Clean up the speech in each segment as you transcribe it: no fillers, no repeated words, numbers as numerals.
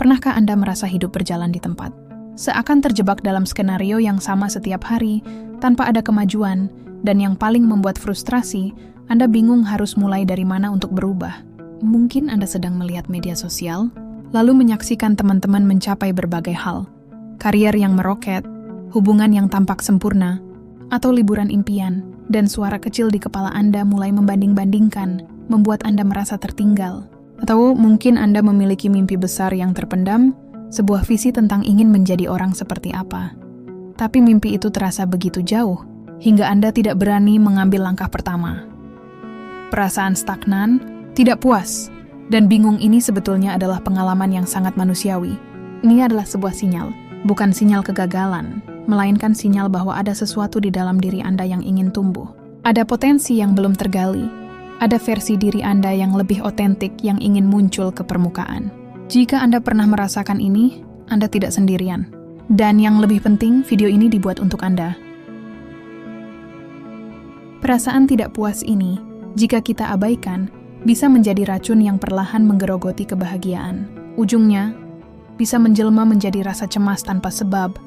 Pernahkah Anda merasa hidup berjalan di tempat? Seakan terjebak dalam skenario yang sama setiap hari, tanpa ada kemajuan, dan yang paling membuat frustrasi, Anda bingung harus mulai dari mana untuk berubah. Mungkin Anda sedang melihat media sosial, lalu menyaksikan teman-teman mencapai berbagai hal. Karier yang meroket, hubungan yang tampak sempurna, atau liburan impian, dan suara kecil di kepala Anda mulai membanding-bandingkan, membuat Anda merasa tertinggal. Atau mungkin Anda memiliki mimpi besar yang terpendam, sebuah visi tentang ingin menjadi orang seperti apa. Tapi mimpi itu terasa begitu jauh, hingga Anda tidak berani mengambil langkah pertama. Perasaan stagnan, tidak puas, dan bingung ini sebetulnya adalah pengalaman yang sangat manusiawi. Ini adalah sebuah sinyal, bukan sinyal kegagalan, melainkan sinyal bahwa ada sesuatu di dalam diri Anda yang ingin tumbuh. Ada potensi yang belum tergali. Ada versi diri Anda yang lebih otentik yang ingin muncul ke permukaan. Jika Anda pernah merasakan ini, Anda tidak sendirian. Dan yang lebih penting, video ini dibuat untuk Anda. Perasaan tidak puas ini, jika kita abaikan, bisa menjadi racun yang perlahan menggerogoti kebahagiaan. Ujungnya, bisa menjelma menjadi rasa cemas tanpa sebab,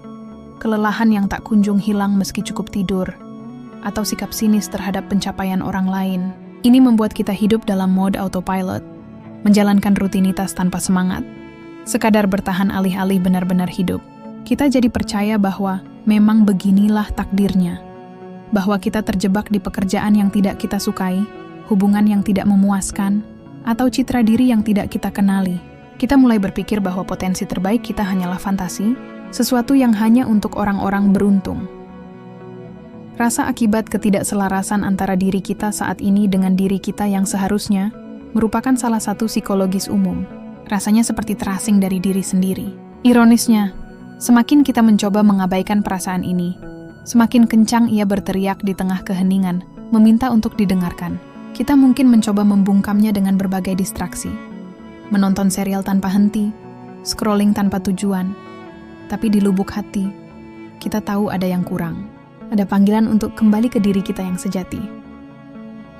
kelelahan yang tak kunjung hilang meski cukup tidur, atau sikap sinis terhadap pencapaian orang lain. Ini membuat kita hidup dalam mode autopilot, menjalankan rutinitas tanpa semangat, sekadar bertahan alih-alih benar-benar hidup. Kita jadi percaya bahwa memang beginilah takdirnya, bahwa kita terjebak di pekerjaan yang tidak kita sukai, hubungan yang tidak memuaskan, atau citra diri yang tidak kita kenali. Kita mulai berpikir bahwa potensi terbaik kita hanyalah fantasi, sesuatu yang hanya untuk orang-orang beruntung. Rasa akibat ketidakselarasan antara diri kita saat ini dengan diri kita yang seharusnya merupakan salah satu psikologis umum. Rasanya seperti terasing dari diri sendiri. Ironisnya, semakin kita mencoba mengabaikan perasaan ini, semakin kencang ia berteriak di tengah keheningan, meminta untuk didengarkan. Kita mungkin mencoba membungkamnya dengan berbagai distraksi. Menonton serial tanpa henti, scrolling tanpa tujuan. Tapi di lubuk hati, kita tahu ada yang kurang. Ada panggilan untuk kembali ke diri kita yang sejati.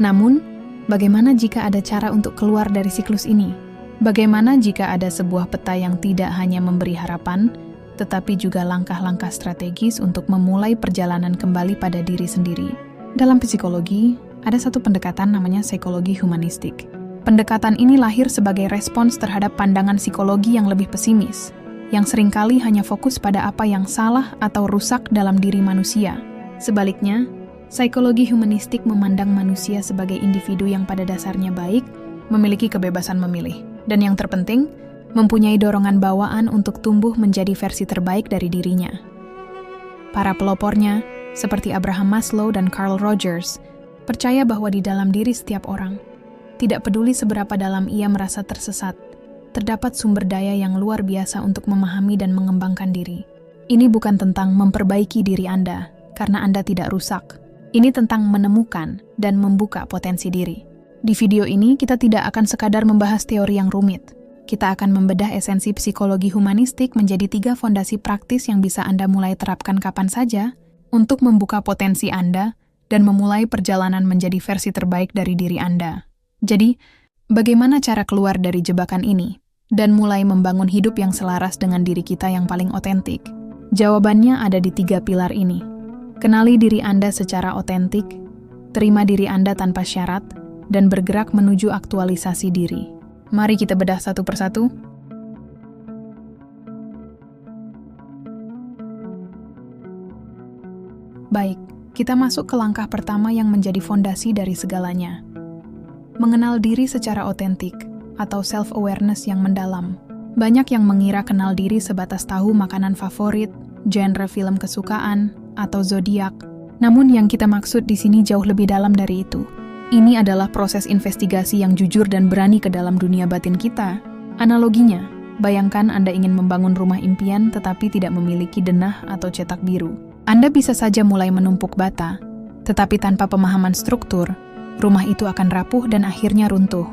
Namun, bagaimana jika ada cara untuk keluar dari siklus ini? Bagaimana jika ada sebuah peta yang tidak hanya memberi harapan, tetapi juga langkah-langkah strategis untuk memulai perjalanan kembali pada diri sendiri? Dalam psikologi, ada satu pendekatan namanya psikologi humanistik. Pendekatan ini lahir sebagai respons terhadap pandangan psikologi yang lebih pesimis, yang seringkali hanya fokus pada apa yang salah atau rusak dalam diri manusia. Sebaliknya, psikologi humanistik memandang manusia sebagai individu yang pada dasarnya baik, memiliki kebebasan memilih, dan yang terpenting, mempunyai dorongan bawaan untuk tumbuh menjadi versi terbaik dari dirinya. Para pelopornya, seperti Abraham Maslow dan Carl Rogers, percaya bahwa di dalam diri setiap orang, tidak peduli seberapa dalam ia merasa tersesat, terdapat sumber daya yang luar biasa untuk memahami dan mengembangkan diri. Ini bukan tentang memperbaiki diri Anda, karena Anda tidak rusak. Ini tentang menemukan dan membuka potensi diri. Di video ini, kita tidak akan sekadar membahas teori yang rumit. Kita akan membedah esensi psikologi humanistik menjadi 3 fondasi praktis yang bisa Anda mulai terapkan kapan saja untuk membuka potensi Anda dan memulai perjalanan menjadi versi terbaik dari diri Anda. Jadi, bagaimana cara keluar dari jebakan ini dan mulai membangun hidup yang selaras dengan diri kita yang paling otentik? Jawabannya ada di 3 pilar ini. Kenali diri Anda secara otentik, terima diri Anda tanpa syarat, dan bergerak menuju aktualisasi diri. Mari kita bedah satu persatu. Baik, kita masuk ke langkah pertama yang menjadi fondasi dari segalanya. Mengenal diri secara otentik, atau self-awareness yang mendalam. Banyak yang mengira kenal diri sebatas tahu makanan favorit, genre film kesukaan, atau zodiak. Namun yang kita maksud di sini jauh lebih dalam dari itu. Ini adalah proses investigasi yang jujur dan berani ke dalam dunia batin kita. Analoginya, bayangkan Anda ingin membangun rumah impian tetapi tidak memiliki denah atau cetak biru. Anda bisa saja mulai menumpuk bata, tetapi tanpa pemahaman struktur, rumah itu akan rapuh dan akhirnya runtuh.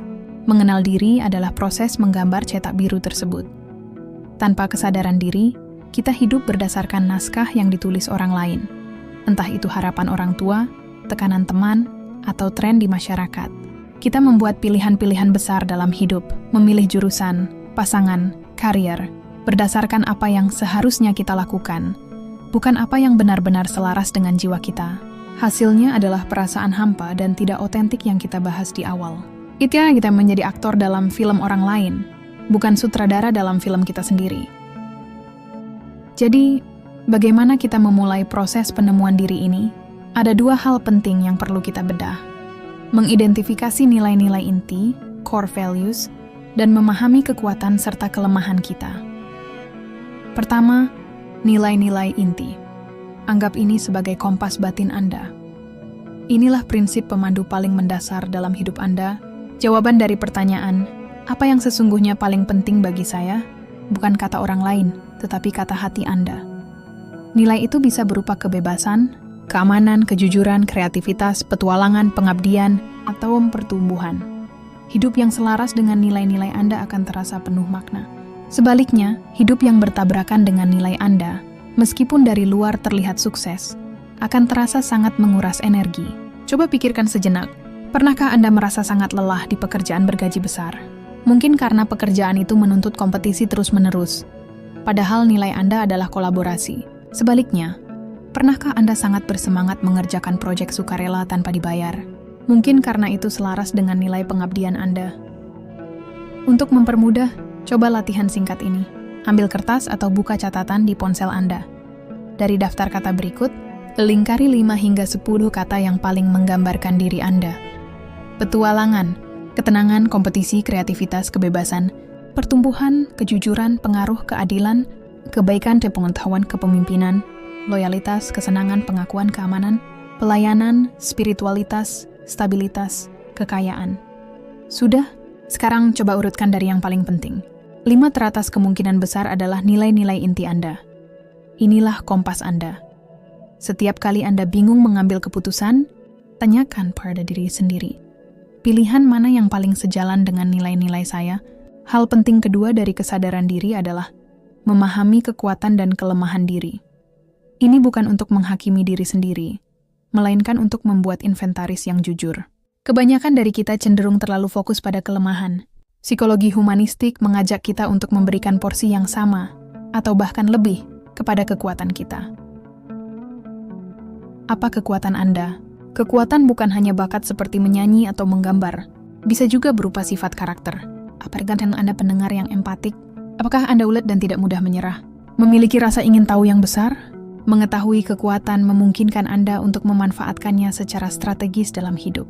Mengenal diri adalah proses menggambar cetak biru tersebut. Tanpa kesadaran diri, kita hidup berdasarkan naskah yang ditulis orang lain. Entah itu harapan orang tua, tekanan teman, atau tren di masyarakat. Kita membuat pilihan-pilihan besar dalam hidup, memilih jurusan, pasangan, Karir, berdasarkan apa yang seharusnya kita lakukan, bukan apa yang benar-benar selaras dengan jiwa kita. Hasilnya adalah perasaan hampa dan tidak otentik yang kita bahas di awal. Itu yang kita menjadi aktor dalam film orang lain, bukan sutradara dalam film kita sendiri. Jadi, bagaimana kita memulai proses penemuan diri ini? Ada dua hal penting yang perlu kita bedah. Mengidentifikasi nilai-nilai inti, core values, dan memahami kekuatan serta kelemahan kita. Pertama, nilai-nilai inti. Anggap ini sebagai kompas batin Anda. Inilah prinsip pemandu paling mendasar dalam hidup Anda. Jawaban dari pertanyaan, apa yang sesungguhnya paling penting bagi saya? Bukan kata orang lain, tetapi kata hati Anda. Nilai itu bisa berupa kebebasan, keamanan, kejujuran, kreativitas, petualangan, pengabdian, atau pertumbuhan. Hidup yang selaras dengan nilai-nilai Anda akan terasa penuh makna. Sebaliknya, hidup yang bertabrakan dengan nilai Anda, meskipun dari luar terlihat sukses, akan terasa sangat menguras energi. Coba pikirkan sejenak, pernahkah Anda merasa sangat lelah di pekerjaan bergaji besar? Mungkin karena pekerjaan itu menuntut kompetisi terus-menerus, padahal nilai Anda adalah kolaborasi. Sebaliknya, pernahkah Anda sangat bersemangat mengerjakan proyek sukarela tanpa dibayar? Mungkin karena itu selaras dengan nilai pengabdian Anda. Untuk mempermudah, coba latihan singkat ini. Ambil kertas atau buka catatan di ponsel Anda. Dari daftar kata berikut, lingkari 5 hingga 10 kata yang paling menggambarkan diri Anda. Petualangan, ketenangan, kompetisi, kreativitas, kebebasan, pertumbuhan, kejujuran, pengaruh, keadilan, kebaikan, pengetahuan, kepemimpinan, loyalitas, kesenangan, pengakuan, keamanan, pelayanan, spiritualitas, stabilitas, kekayaan. Sudah? Sekarang coba urutkan dari yang paling penting. 5 teratas kemungkinan besar adalah nilai-nilai inti Anda. Inilah kompas Anda. Setiap kali Anda bingung mengambil keputusan, tanyakan pada diri sendiri. Pilihan mana yang paling sejalan dengan nilai-nilai saya? Hal penting kedua dari kesadaran diri adalah memahami kekuatan dan kelemahan diri. Ini bukan untuk menghakimi diri sendiri, melainkan untuk membuat inventaris yang jujur. Kebanyakan dari kita cenderung terlalu fokus pada kelemahan. Psikologi humanistik mengajak kita untuk memberikan porsi yang sama, atau bahkan lebih, kepada kekuatan kita. Apa kekuatan Anda? Kekuatan bukan hanya bakat seperti menyanyi atau menggambar, bisa juga berupa sifat karakter. Apakah Anda pendengar yang empatik? Apakah Anda ulet dan tidak mudah menyerah? Memiliki rasa ingin tahu yang besar? Mengetahui kekuatan memungkinkan Anda untuk memanfaatkannya secara strategis dalam hidup.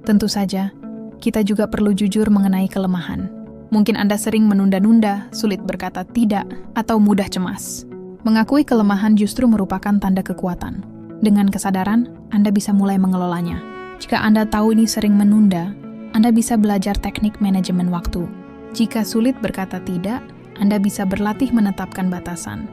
Tentu saja, kita juga perlu jujur mengenai kelemahan. Mungkin Anda sering menunda-nunda, sulit berkata tidak, atau mudah cemas. Mengakui kelemahan justru merupakan tanda kekuatan. Dengan kesadaran, Anda bisa mulai mengelolanya. Jika Anda tahu ini sering menunda, Anda bisa belajar teknik manajemen waktu. Jika sulit berkata tidak, Anda bisa berlatih menetapkan batasan.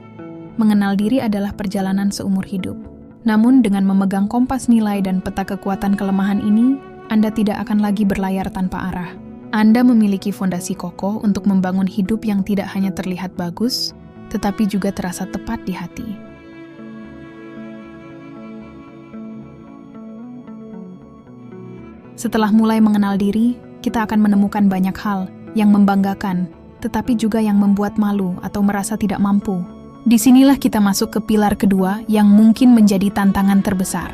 Mengenal diri adalah perjalanan seumur hidup. Namun dengan memegang kompas nilai dan peta kekuatan kelemahan ini, Anda tidak akan lagi berlayar tanpa arah. Anda memiliki fondasi kokoh untuk membangun hidup yang tidak hanya terlihat bagus, tetapi juga terasa tepat di hati. Setelah mulai mengenal diri, kita akan menemukan banyak hal yang membanggakan, tetapi juga yang membuat malu atau merasa tidak mampu. Disinilah kita masuk ke pilar kedua yang mungkin menjadi tantangan terbesar.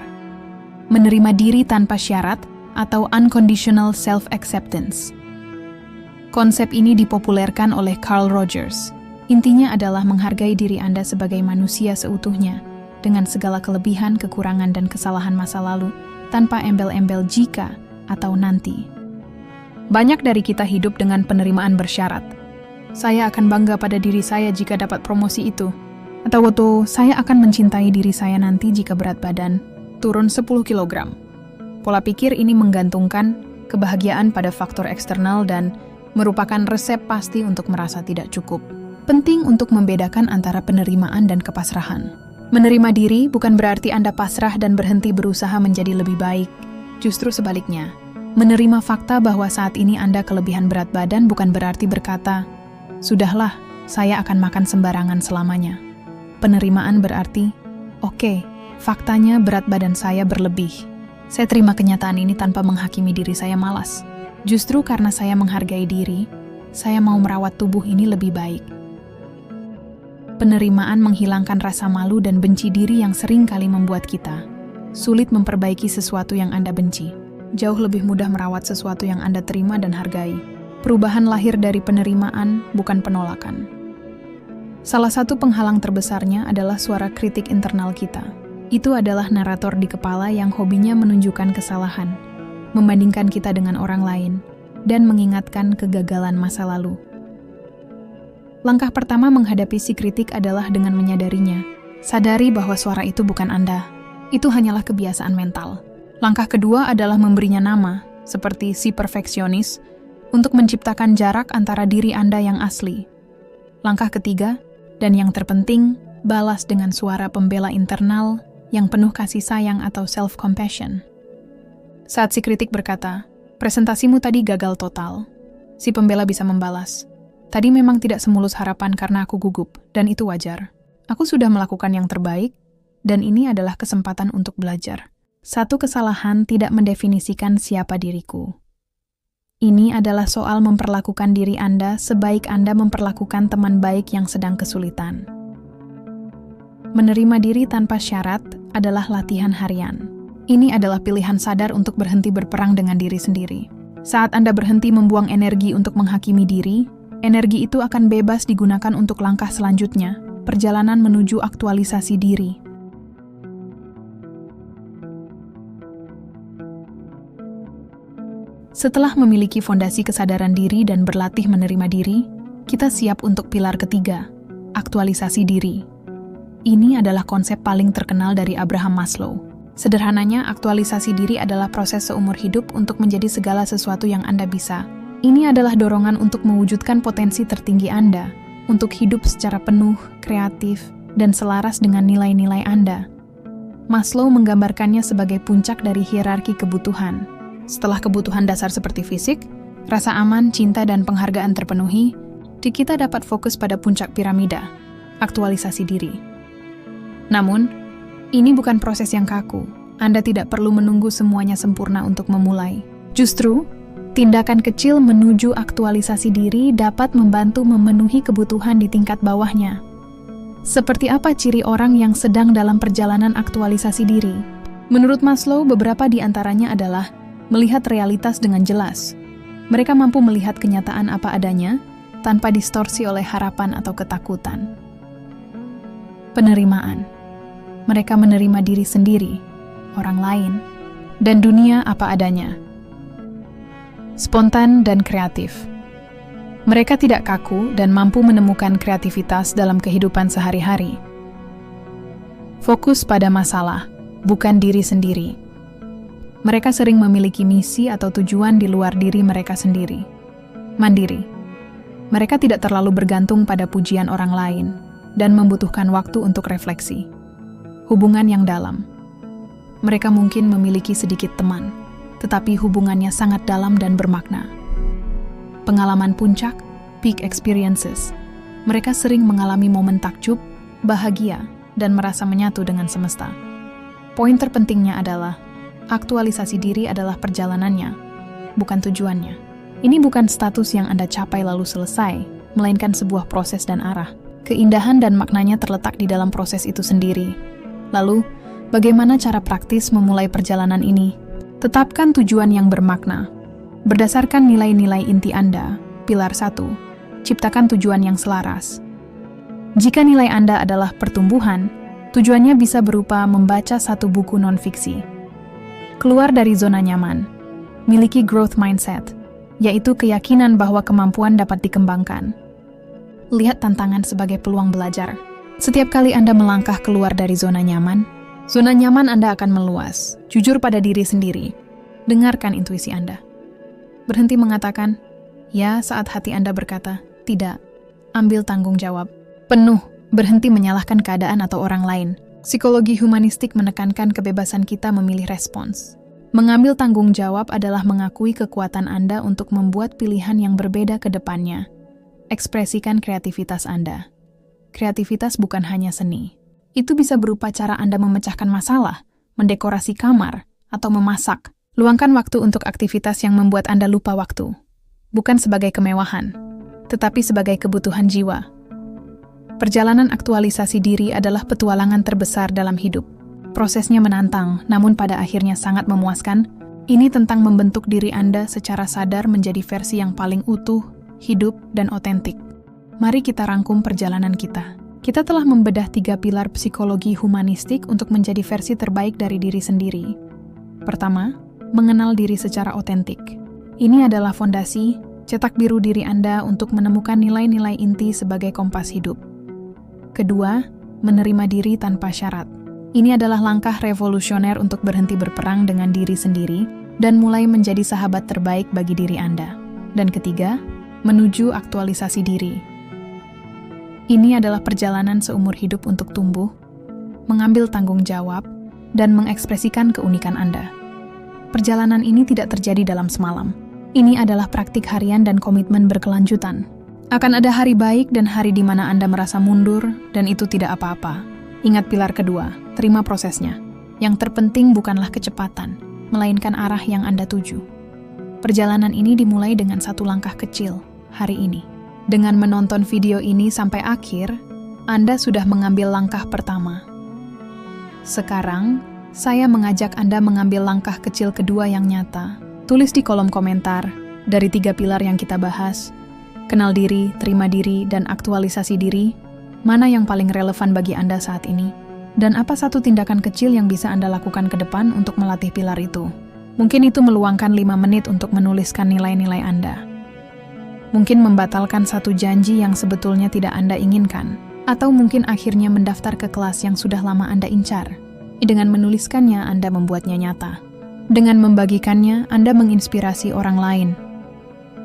Menerima diri tanpa syarat atau unconditional self-acceptance. Konsep ini dipopulerkan oleh Carl Rogers. Intinya adalah menghargai diri Anda sebagai manusia seutuhnya, dengan segala kelebihan, kekurangan, dan kesalahan masa lalu, tanpa embel-embel jika atau nanti. Banyak dari kita hidup dengan penerimaan bersyarat. Saya akan bangga pada diri saya jika dapat promosi itu. Atau saya akan mencintai diri saya nanti jika berat badan turun 10 kg. Pola pikir ini menggantungkan kebahagiaan pada faktor eksternal dan merupakan resep pasti untuk merasa tidak cukup. Penting untuk membedakan antara penerimaan dan kepasrahan. Menerima diri bukan berarti Anda pasrah dan berhenti berusaha menjadi lebih baik. Justru sebaliknya, menerima fakta bahwa saat ini Anda kelebihan berat badan bukan berarti berkata, "Sudahlah, saya akan makan sembarangan selamanya." Penerimaan berarti, "Oke, faktanya berat badan saya berlebih. Saya terima kenyataan ini tanpa menghakimi diri saya malas. Justru karena saya menghargai diri, saya mau merawat tubuh ini lebih baik. Penerimaan menghilangkan rasa malu dan benci diri yang sering kali membuat kita sulit memperbaiki sesuatu yang Anda benci. Jauh lebih mudah merawat sesuatu yang Anda terima dan hargai. Perubahan lahir dari penerimaan, bukan penolakan. Salah satu penghalang terbesarnya adalah suara kritik internal kita. Itu adalah narator di kepala yang hobinya menunjukkan kesalahan, membandingkan kita dengan orang lain, dan mengingatkan kegagalan masa lalu. Langkah pertama menghadapi si kritik adalah dengan menyadarinya. Sadari bahwa suara itu bukan Anda. Itu hanyalah kebiasaan mental. Langkah kedua adalah memberinya nama, seperti si perfeksionis, untuk menciptakan jarak antara diri Anda yang asli. Langkah ketiga, dan yang terpenting, balas dengan suara pembela internal yang penuh kasih sayang atau self-compassion. Saat si kritik berkata, "Presentasimu tadi gagal total," si pembela bisa membalas, "Tadi memang tidak semulus harapan karena aku gugup, dan itu wajar. Aku sudah melakukan yang terbaik, dan ini adalah kesempatan untuk belajar. Satu kesalahan tidak mendefinisikan siapa diriku." Ini adalah soal memperlakukan diri Anda sebaik Anda memperlakukan teman baik yang sedang kesulitan. Menerima diri tanpa syarat adalah latihan harian. Ini adalah pilihan sadar untuk berhenti berperang dengan diri sendiri. Saat Anda berhenti membuang energi untuk menghakimi diri, energi itu akan bebas digunakan untuk langkah selanjutnya, perjalanan menuju aktualisasi diri. Setelah memiliki fondasi kesadaran diri dan berlatih menerima diri, kita siap untuk pilar ketiga, aktualisasi diri. Ini adalah konsep paling terkenal dari Abraham Maslow. Sederhananya, aktualisasi diri adalah proses seumur hidup untuk menjadi segala sesuatu yang Anda bisa. Ini adalah dorongan untuk mewujudkan potensi tertinggi Anda, untuk hidup secara penuh, kreatif, dan selaras dengan nilai-nilai Anda. Maslow menggambarkannya sebagai puncak dari hierarki kebutuhan. Setelah kebutuhan dasar seperti fisik, rasa aman, cinta, dan penghargaan terpenuhi, kita dapat fokus pada puncak piramida, aktualisasi diri. Namun, ini bukan proses yang kaku. Anda tidak perlu menunggu semuanya sempurna untuk memulai. Justru, tindakan kecil menuju aktualisasi diri dapat membantu memenuhi kebutuhan di tingkat bawahnya. Seperti apa ciri orang yang sedang dalam perjalanan aktualisasi diri? Menurut Maslow, beberapa di antaranya adalah melihat realitas dengan jelas. Mereka mampu melihat kenyataan apa adanya, tanpa distorsi oleh harapan atau ketakutan. Penerimaan. Mereka menerima diri sendiri, orang lain, dan dunia apa adanya. Spontan dan kreatif. Mereka tidak kaku dan mampu menemukan kreativitas dalam kehidupan sehari-hari. Fokus pada masalah, bukan diri sendiri. Mereka sering memiliki misi atau tujuan di luar diri mereka sendiri. Mandiri. Mereka tidak terlalu bergantung pada pujian orang lain dan membutuhkan waktu untuk refleksi. Hubungan yang dalam. Mereka mungkin memiliki sedikit teman, tetapi hubungannya sangat dalam dan bermakna. Pengalaman puncak, peak experiences. Mereka sering mengalami momen takjub, bahagia, dan merasa menyatu dengan semesta. Poin terpentingnya adalah aktualisasi diri adalah perjalanannya, bukan tujuannya. Ini bukan status yang Anda capai lalu selesai, melainkan sebuah proses dan arah. Keindahan dan maknanya terletak di dalam proses itu sendiri. Lalu, bagaimana cara praktis memulai perjalanan ini? Tetapkan tujuan yang bermakna. Berdasarkan nilai-nilai inti Anda, pilar 1, ciptakan tujuan yang selaras. Jika nilai Anda adalah pertumbuhan, tujuannya bisa berupa membaca satu buku non-fiksi. Keluar dari zona nyaman, miliki growth mindset, yaitu keyakinan bahwa kemampuan dapat dikembangkan. Lihat tantangan sebagai peluang belajar. Setiap kali Anda melangkah keluar dari zona nyaman Anda akan meluas. Jujur pada diri sendiri. Dengarkan intuisi Anda. Berhenti mengatakan, ya saat hati Anda berkata, tidak. Ambil tanggung jawab. Penuh, berhenti menyalahkan keadaan atau orang lain. Psikologi humanistik menekankan kebebasan kita memilih respons. Mengambil tanggung jawab adalah mengakui kekuatan Anda untuk membuat pilihan yang berbeda ke depannya. Ekspresikan kreativitas Anda. Kreativitas bukan hanya seni. Itu bisa berupa cara Anda memecahkan masalah, mendekorasi kamar, atau memasak. Luangkan waktu untuk aktivitas yang membuat Anda lupa waktu. Bukan sebagai kemewahan, tetapi sebagai kebutuhan jiwa. Perjalanan aktualisasi diri adalah petualangan terbesar dalam hidup. Prosesnya menantang, namun pada akhirnya sangat memuaskan. Ini tentang membentuk diri Anda secara sadar menjadi versi yang paling utuh, hidup, dan otentik. Mari kita rangkum perjalanan kita. Kita telah membedah 3 pilar psikologi humanistik untuk menjadi versi terbaik dari diri sendiri. Pertama, mengenal diri secara otentik. Ini adalah fondasi, cetak biru diri Anda untuk menemukan nilai-nilai inti sebagai kompas hidup. Kedua, menerima diri tanpa syarat. Ini adalah langkah revolusioner untuk berhenti berperang dengan diri sendiri dan mulai menjadi sahabat terbaik bagi diri Anda. Dan ketiga, menuju aktualisasi diri. Ini adalah perjalanan seumur hidup untuk tumbuh, mengambil tanggung jawab, dan mengekspresikan keunikan Anda. Perjalanan ini tidak terjadi dalam semalam. Ini adalah praktik harian dan komitmen berkelanjutan. Akan ada hari baik dan hari di mana Anda merasa mundur, dan itu tidak apa-apa. Ingat pilar kedua, terima prosesnya. Yang terpenting bukanlah kecepatan, melainkan arah yang Anda tuju. Perjalanan ini dimulai dengan satu langkah kecil, hari ini. Dengan menonton video ini sampai akhir, Anda sudah mengambil langkah pertama. Sekarang, saya mengajak Anda mengambil langkah kecil kedua yang nyata. Tulis di kolom komentar, dari 3 pilar yang kita bahas, kenal diri, terima diri, dan aktualisasi diri, mana yang paling relevan bagi Anda saat ini? Dan apa satu tindakan kecil yang bisa Anda lakukan ke depan untuk melatih pilar itu? Mungkin itu meluangkan 5 menit untuk menuliskan nilai-nilai Anda. Mungkin membatalkan satu janji yang sebetulnya tidak Anda inginkan, atau mungkin akhirnya mendaftar ke kelas yang sudah lama Anda incar. Dengan menuliskannya, Anda membuatnya nyata. Dengan membagikannya, Anda menginspirasi orang lain.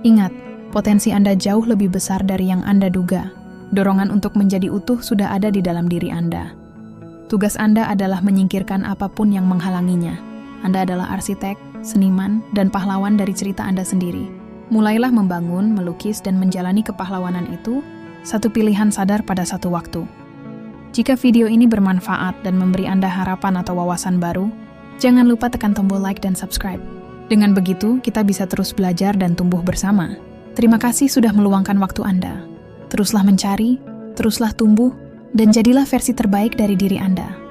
Ingat, potensi Anda jauh lebih besar dari yang Anda duga. Dorongan untuk menjadi utuh sudah ada di dalam diri Anda. Tugas Anda adalah menyingkirkan apapun yang menghalanginya. Anda adalah arsitek, seniman, dan pahlawan dari cerita Anda sendiri. Mulailah membangun, melukis, dan menjalani kepahlawanan itu, satu pilihan sadar pada satu waktu. Jika video ini bermanfaat dan memberi Anda harapan atau wawasan baru, jangan lupa tekan tombol like dan subscribe. Dengan begitu, kita bisa terus belajar dan tumbuh bersama. Terima kasih sudah meluangkan waktu Anda. Teruslah mencari, teruslah tumbuh, dan jadilah versi terbaik dari diri Anda.